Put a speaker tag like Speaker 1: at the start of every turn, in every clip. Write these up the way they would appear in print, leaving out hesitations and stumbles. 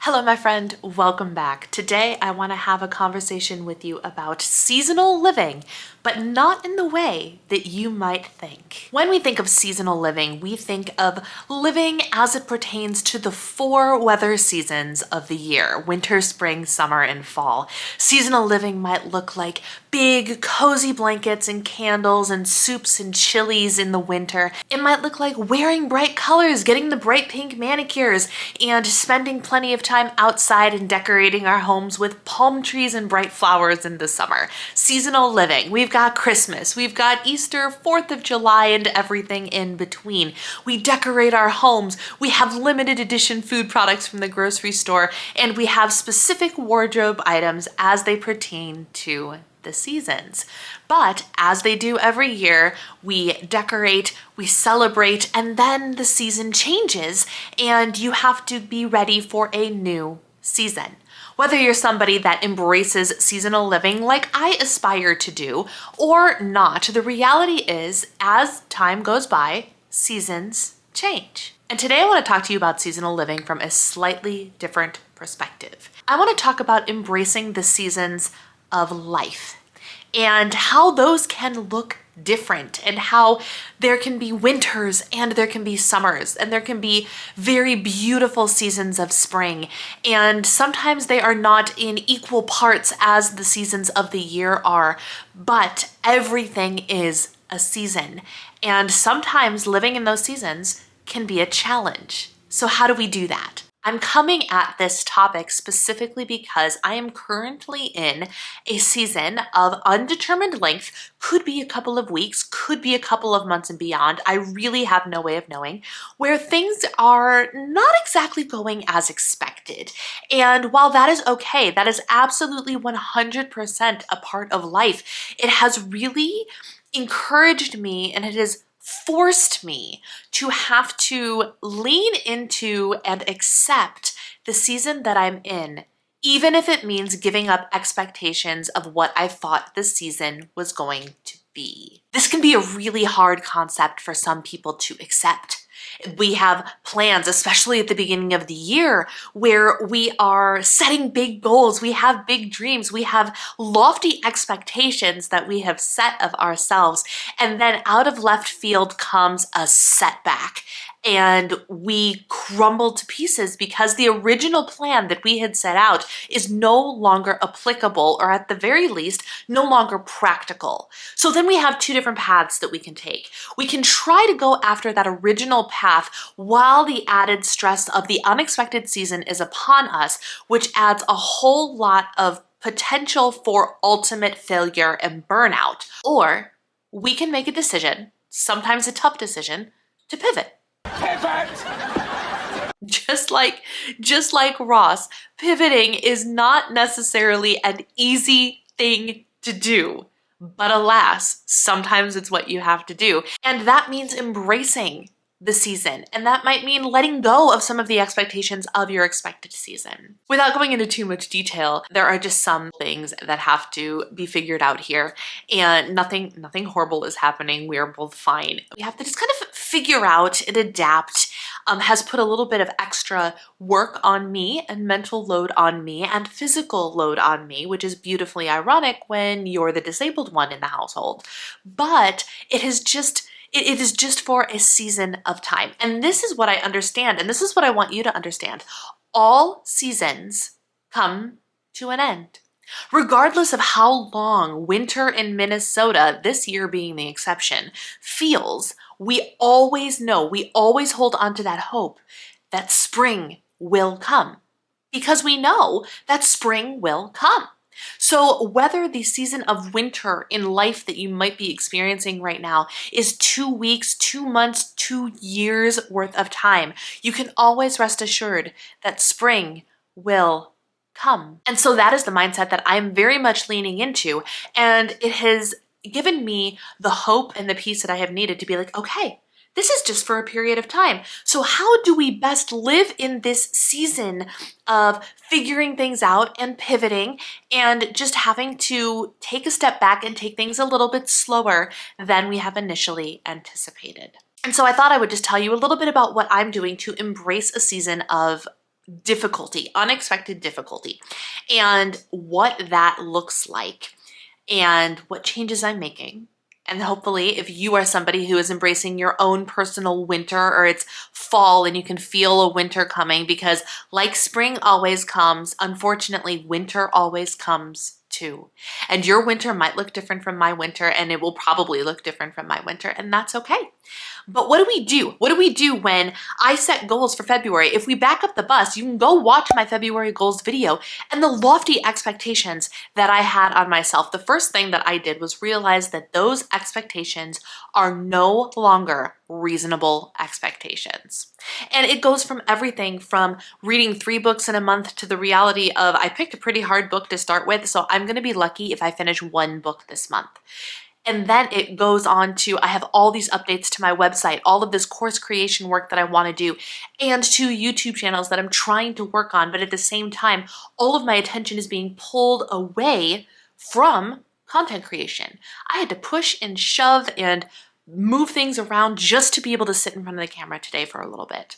Speaker 1: Hello, my friend. Welcome back. Today, I want to have a conversation with you about seasonal living, but not in the way that you might think. When we think of seasonal living, we think of living as it pertains to the four weather seasons of the year: winter, spring, summer, and fall. Seasonal living might look like big, cozy blankets and candles and soups and chilies in the winter. It might look like wearing bright colors, getting the bright pink manicures, and spending plenty of time outside and decorating our homes with palm trees and bright flowers in the summer. Seasonal living. We've got Christmas, we've got Easter, 4th of July, and everything in between. We decorate our homes, we have limited edition food products from the grocery store, and we have specific wardrobe items as they pertain to the seasons. But as they do every year, we decorate, we celebrate, and then the season changes and you have to be ready for a new season. Whether you're somebody that embraces seasonal living like I aspire to do or not, the reality is as time goes by, seasons change. And today I want to talk to you about seasonal living from a slightly different perspective. I want to talk about embracing the seasons of life and how those can look different, and how there can be winters and there can be summers and there can be very beautiful seasons of spring, and sometimes they are not in equal parts as the seasons of the year are, but everything is a season, and sometimes living in those seasons can be a challenge. So how do we do that? I'm coming at this topic specifically because I am currently in a season of undetermined length, could be a couple of weeks, could be a couple of months and beyond. I really have no way of knowing, where things are not exactly going as expected. And while that is okay, that is absolutely 100% a part of life, it has really encouraged me and it has forced me to have to lean into and accept the season that I'm in, even if it means giving up expectations of what I thought the season was going to be. This can be a really hard concept for some people to accept. We have plans, especially at the beginning of the year, where we are setting big goals, we have big dreams, we have lofty expectations that we have set of ourselves, and then out of left field comes a setback. And we crumble to pieces because the original plan that we had set out is no longer applicable, or at the very least, no longer practical. So then we have two different paths that we can take. We can try to go after that original path while the added stress of the unexpected season is upon us, which adds a whole lot of potential for ultimate failure and burnout. Or we can make a decision, sometimes a tough decision, to pivot. Just like Ross, pivoting is not necessarily an easy thing to do, but alas, sometimes it's what you have to do. And that means embracing the season, and that might mean letting go of some of the expectations of your expected season. Without going into too much detail, there are just some things that have to be figured out here, and nothing horrible is happening. We are both fine. We have to just kind of figure out and adapt. Has put a little bit of extra work on me and mental load on me and physical load on me, which is beautifully ironic when you're the disabled one in the household. But it is just for a season of time. And this is what I understand, and this is what I want you to understand. All seasons come to an end. Regardless of how long winter in Minnesota, this year being the exception, feels, we always know, we always hold on to that hope that spring will come, because we know that spring will come. So whether the season of winter in life that you might be experiencing right now is 2 weeks, 2 months, 2 years worth of time, you can always rest assured that spring will come. And so that is the mindset that I'm very much leaning into, and it has given me the hope and the peace that I have needed to be like, okay, this is just for a period of time. So how do we best live in this season of figuring things out and pivoting and just having to take a step back and take things a little bit slower than we have initially anticipated? And so I thought I would just tell you a little bit about what I'm doing to embrace a season of difficulty, unexpected difficulty, and what that looks like and what changes I'm making. And hopefully, if you are somebody who is embracing your own personal winter, or it's fall and you can feel a winter coming, because like spring always comes, unfortunately, winter always comes too. And your winter might look different from my winter, and it will probably look different from my winter, and that's okay. But what do we do? What do we do when I set goals for February? If we back up the bus, you can go watch my February goals video and the lofty expectations that I had on myself. The first thing that I did was realize that those expectations are no longer reasonable expectations. And it goes from everything from reading 3 books in a month to the reality of I picked a pretty hard book to start with, so I'm going to be lucky if I finish 1 book this month. And then it goes on to, I have all these updates to my website, all of this course creation work that I want to do, and 2 YouTube channels that I'm trying to work on. But at the same time, all of my attention is being pulled away from content creation. I had to push and shove and move things around just to be able to sit in front of the camera today for a little bit.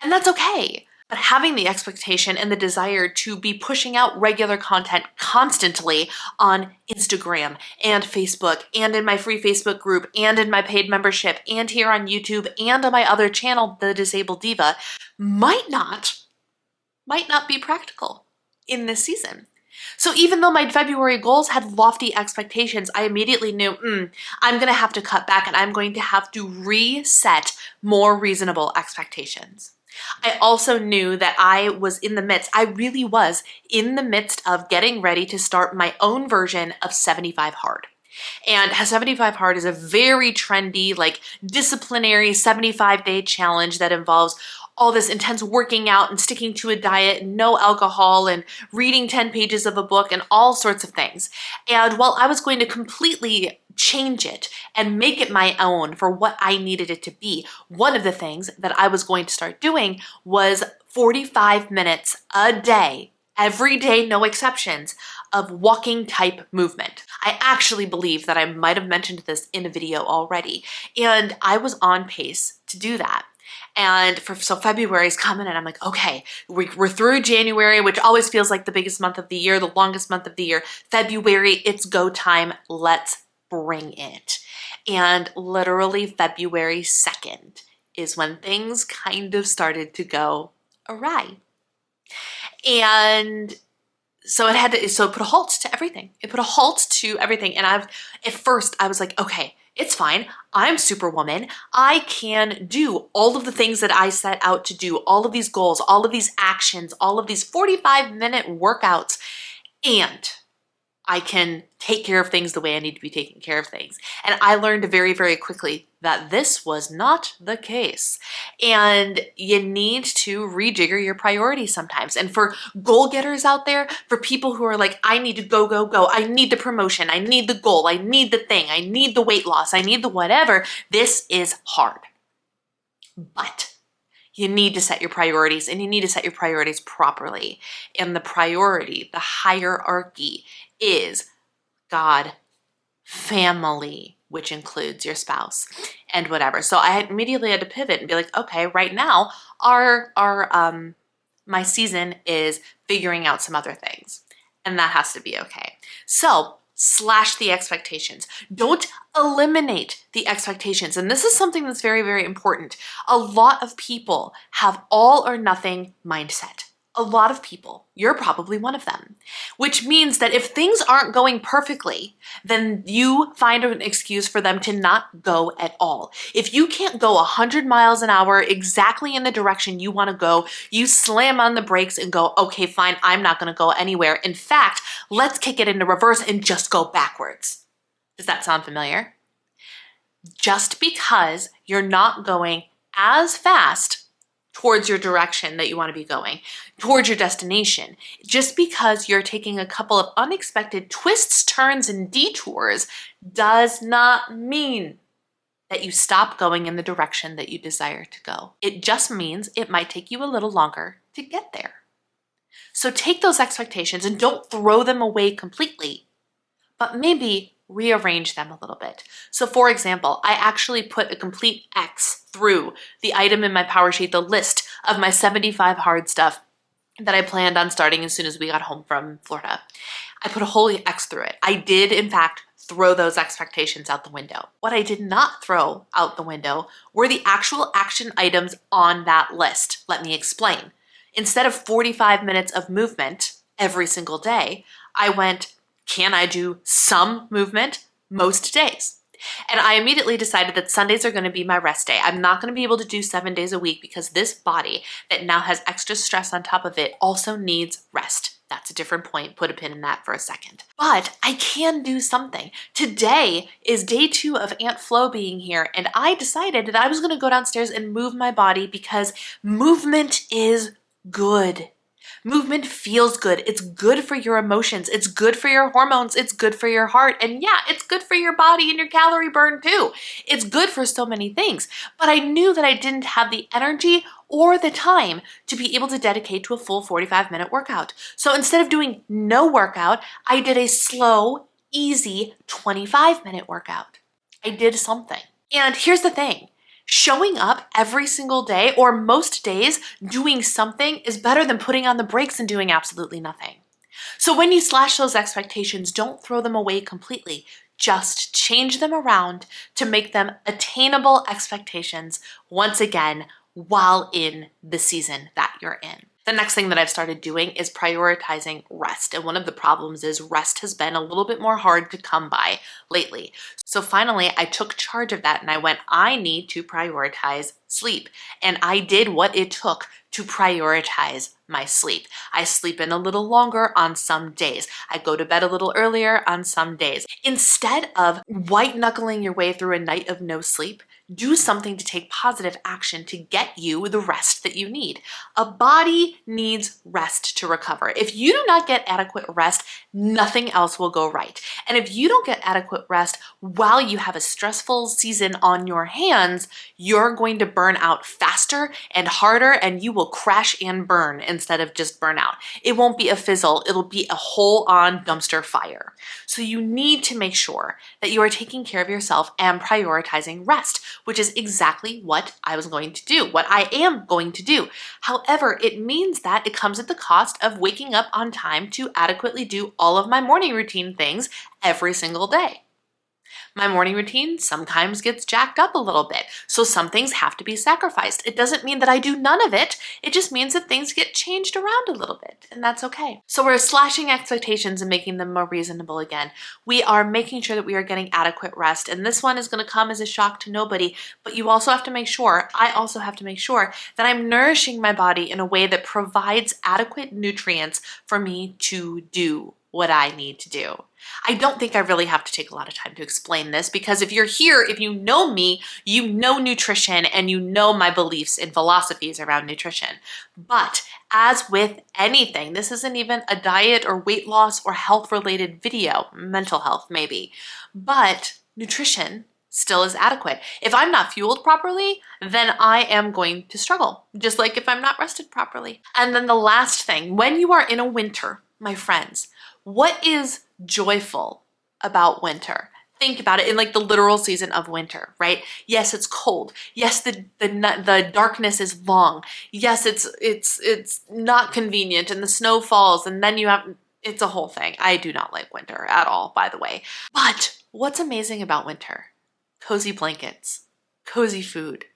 Speaker 1: And that's okay. But having the expectation and the desire to be pushing out regular content constantly on Instagram and Facebook and in my free Facebook group and in my paid membership and here on YouTube and on my other channel, The Disabled Diva, might not be practical in this season. So even though my February goals had lofty expectations, I immediately knew, I'm going to have to cut back and I'm going to have to reset more reasonable expectations. I also knew that I really was in the midst of getting ready to start my own version of 75 Hard. And 75 Hard is a very trendy, like disciplinary 75-day challenge that involves all this intense working out and sticking to a diet and no alcohol and reading 10 pages of a book and all sorts of things. And while I was going to completely change it and make it my own for what I needed it to be, one of the things that I was going to start doing was 45 minutes a day, every day, no exceptions, of walking type movement. I actually believe that I might have mentioned this in a video already, and I was on pace to do that. And so February's coming and I'm like, okay, we're through January, which always feels like the biggest month of the year, the longest month of the year. February, it's go time. Let's bring it. And literally February 2nd is when things kind of started to go awry. And so it put a halt to everything. It put a halt to everything. And at first I was like, okay, it's fine. I'm Superwoman. I can do all of the things that I set out to do, all of these goals, all of these actions, all of these 45-minute workouts, and I can take care of things the way I need to be taking care of things. And I learned very, very quickly that this was not the case. And you need to rejigger your priorities sometimes. And for goal getters out there, for people who are like, I need to go, go, go. I need the promotion. I need the goal. I need the thing. I need the weight loss. I need the whatever. This is hard. But you need to set your priorities, and you need to set your priorities properly. And the priority, the hierarchy, is God, family, which includes your spouse, and whatever. So I immediately had to pivot and be like, okay, right now my season is figuring out some other things, and that has to be okay. So slash the expectations. Don't eliminate the expectations. And this is something that's very, very important. A lot of people have all or nothing mindset. A lot of people, you're probably one of them, which means that if things aren't going perfectly, then you find an excuse for them to not go at all. If you can't go 100 miles an hour exactly in the direction you want to go, you slam on the brakes and go, okay, fine, I'm not going to go anywhere. In fact, let's kick it into reverse and just go backwards. Does that sound familiar? Just because you're not going as fast towards your direction that you want to be going, towards your destination. Just because you're taking a couple of unexpected twists, turns, and detours does not mean that you stop going in the direction that you desire to go. It just means it might take you a little longer to get there. So take those expectations and don't throw them away completely, but maybe rearrange them a little bit. So for example, I actually put a complete X through the item in my power sheet, the list of my 75 hard stuff that I planned on starting as soon as we got home from Florida. I put a holy X through it. I did, in fact, throw those expectations out the window. What I did not throw out the window were the actual action items on that list. Let me explain. Instead of 45 minutes of movement every single day, I went, can I do some movement most days? And I immediately decided that Sundays are going to be my rest day. I'm not going to be able to do 7 days a week because this body that now has extra stress on top of it also needs rest. That's a different point. Put a pin in that for a second. But I can do something. Today is day 2 of Aunt Flo being here, and I decided that I was going to go downstairs and move my body because movement is good. Movement feels good. It's good for your emotions. It's good for your hormones. It's good for your heart. And yeah, it's good for your body and your calorie burn too. It's good for so many things. But I knew that I didn't have the energy or the time to be able to dedicate to a full 45-minute workout. So instead of doing no workout, I did a slow, easy 25-minute workout. I did something. And here's the thing. Showing up every single day or most days doing something is better than putting on the brakes and doing absolutely nothing. So when you slash those expectations, don't throw them away completely. Just change them around to make them attainable expectations once again while in the season that you're in. The next thing that I've started doing is prioritizing rest. And one of the problems is rest has been a little bit more hard to come by lately. So finally, I took charge of that and I went, I need to prioritize sleep. And I did what it took to prioritize my sleep. I sleep in a little longer on some days. I go to bed a little earlier on some days. Instead of white knuckling your way through a night of no sleep, do something to take positive action to get you the rest that you need. A body needs rest to recover. If you do not get adequate rest, nothing else will go right. And if you don't get adequate rest while you have a stressful season on your hands, you're going to burn out faster and harder, and you will crash and burn instead of just burn out. It won't be a fizzle, it'll be a whole-on dumpster fire. So you need to make sure that you are taking care of yourself and prioritizing rest, which is exactly what I was going to do, what I am going to do. However, it means that it comes at the cost of waking up on time to adequately do all of my morning routine things every single day. My morning routine sometimes gets jacked up a little bit, so some things have to be sacrificed. It doesn't mean that I do none of it. It just means that things get changed around a little bit, and that's okay. So we're slashing expectations and making them more reasonable again. We are making sure that we are getting adequate rest, and this one is going to come as a shock to nobody, but you also have to make sure, I also have to make sure that I'm nourishing my body in a way that provides adequate nutrients for me to do what I need to do. I don't think I really have to take a lot of time to explain this because if you're here, if you know me, you know nutrition and you know my beliefs and philosophies around nutrition. But as with anything, this isn't even a diet or weight loss or health related video, mental health maybe, but nutrition still is adequate. If I'm not fueled properly, then I am going to struggle, just like if I'm not rested properly. And then the last thing, when you are in a winter, my friends, what is joyful about winter? Think about it in like the literal season of winter, right? Yes, it's cold. Yes, the darkness is long. Yes, it's not convenient and the snow falls and then it's a whole thing. I do not like winter at all, by the way. But what's amazing about winter? Cozy blankets, cozy food,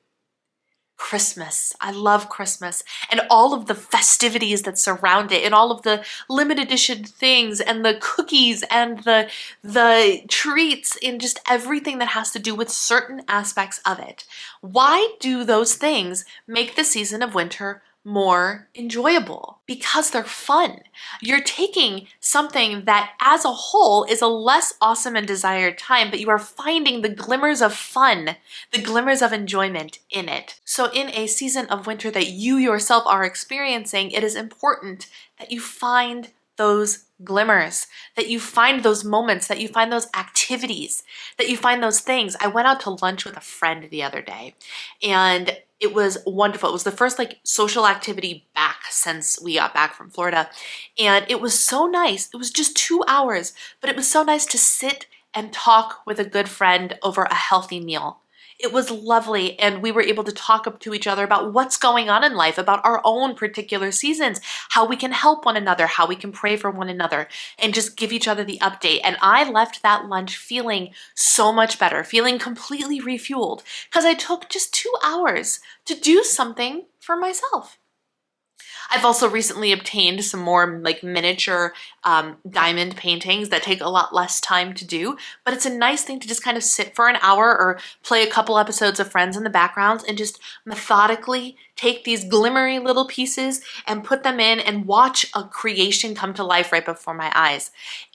Speaker 1: Christmas. I love Christmas and all of the festivities that surround it and all of the limited edition things and the cookies and the treats and just everything that has to do with certain aspects of it. Why do those things make the season of winter more enjoyable? Because they're fun. You're taking something that as a whole is a less awesome and desired time, but you are finding the glimmers of fun, the glimmers of enjoyment in it. So in a season of winter that you yourself are experiencing, it is important that you find those glimmers, that you find those moments, that you find those activities, that you find those things. I went out to lunch with a friend the other day and it was wonderful. It was the first like social activity back since we got back from Florida. And it was so nice. It was just 2 hours, but it was so nice to sit and talk with a good friend over a healthy meal. It was lovely, and we were able to talk up to each other about what's going on in life, about our own particular seasons, how we can help one another, how we can pray for one another, and just give each other the update. And I left that lunch feeling so much better, feeling completely refueled, because I took just 2 hours to do something for myself. I've also recently obtained some more like miniature diamond paintings that take a lot less time to do, but it's a nice thing to just kind of sit for an hour or play a couple episodes of Friends in the background and just methodically take these glimmery little pieces and put them in and watch a creation come to life right before my eyes.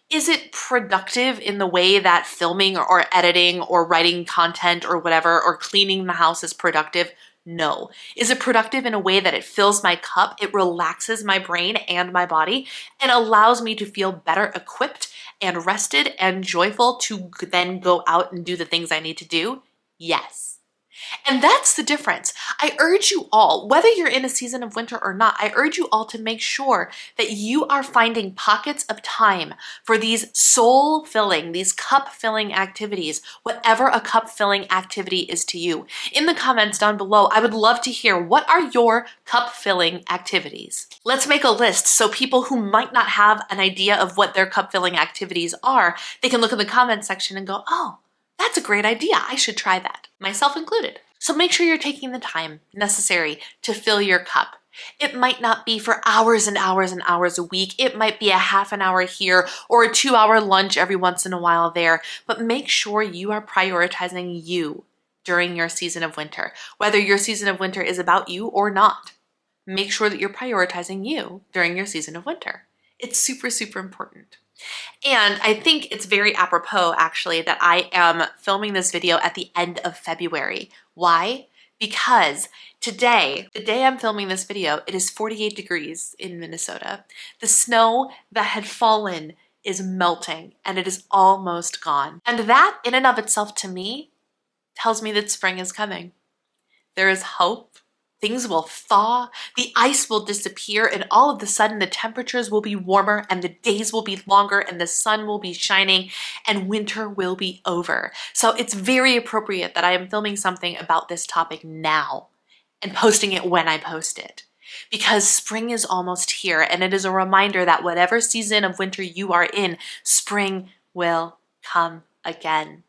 Speaker 1: Is it productive in the way that filming or editing or writing content or whatever or cleaning the house is productive? No. Is it productive in a way that it fills my cup, it relaxes my brain and my body, and allows me to feel better equipped and rested and joyful to then go out and do the things I need to do? Yes. And that's the difference. I urge you all, whether you're in a season of winter or not, I urge you all to make sure that you are finding pockets of time for these soul-filling, these cup-filling activities, whatever a cup-filling activity is to you. In the comments down below, I would love to hear, what are your cup-filling activities? Let's make a list so people who might not have an idea of what their cup-filling activities are, they can look in the comments section and go, oh, that's a great idea. I should try that, myself included. So make sure you're taking the time necessary to fill your cup. It might not be for hours and hours and hours a week. It might be a half an hour here or a 2-hour lunch every once in a while there, but make sure you are prioritizing you during your season of winter, whether your season of winter is about you or not. Make sure that you're prioritizing you during your season of winter. It's super, super important. And I think it's very apropos, actually, that I am filming this video at the end of February. Why? Because today, the day I'm filming this video, it is 48 degrees in Minnesota. The snow that had fallen is melting and it is almost gone. And that in and of itself to me tells me that spring is coming. There is hope. Things will thaw, the ice will disappear, and all of a sudden the temperatures will be warmer and the days will be longer and the sun will be shining and winter will be over. So it's very appropriate that I am filming something about this topic now and posting it when I post it. Because spring is almost here, and it is a reminder that whatever season of winter you are in, spring will come again.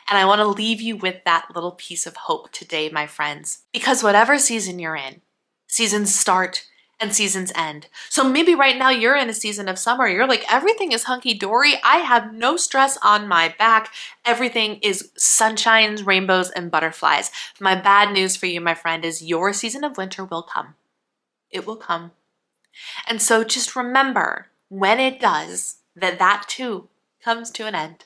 Speaker 1: And I want to leave you with that little piece of hope today, my friends, because whatever season you're in, seasons start and seasons end. So maybe right now you're in a season of summer. You're like, everything is hunky-dory. I have no stress on my back. Everything is sunshines, rainbows, and butterflies. My bad news for you, my friend, is your season of winter will come. It will come. And so just remember, when it does, that too comes to an end.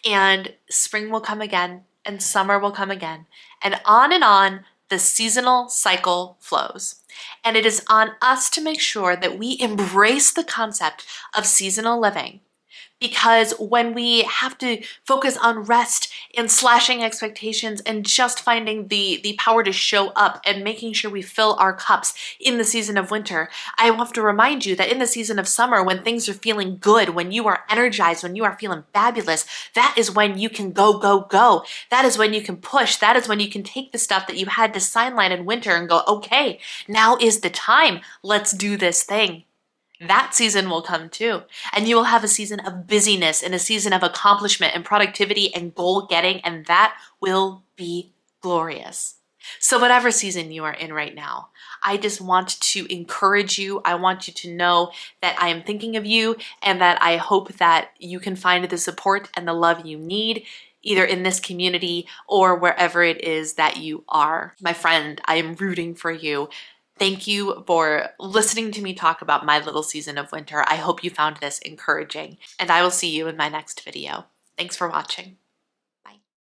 Speaker 1: And spring will come again, and summer will come again, and on the seasonal cycle flows. And it is on us to make sure that we embrace the concept of seasonal living, because when we have to focus on rest and slashing expectations and just finding the power to show up and making sure we fill our cups in the season of winter, I have to remind you that in the season of summer, when things are feeling good, when you are energized, when you are feeling fabulous, that is when you can go, go, go. That is when you can push. That is when you can take the stuff that you had to sideline in winter and go, okay, now is the time. Let's do this thing. That season will come too. And you will have a season of busyness and a season of accomplishment and productivity and goal getting, and that will be glorious. So whatever season you are in right now, I just want to encourage you. I want you to know that I am thinking of you and that I hope that you can find the support and the love you need, either in this community or wherever it is that you are. My friend, I am rooting for you. Thank you for listening to me talk about my little season of winter. I hope you found this encouraging, and I will see you in my next video. Thanks for watching.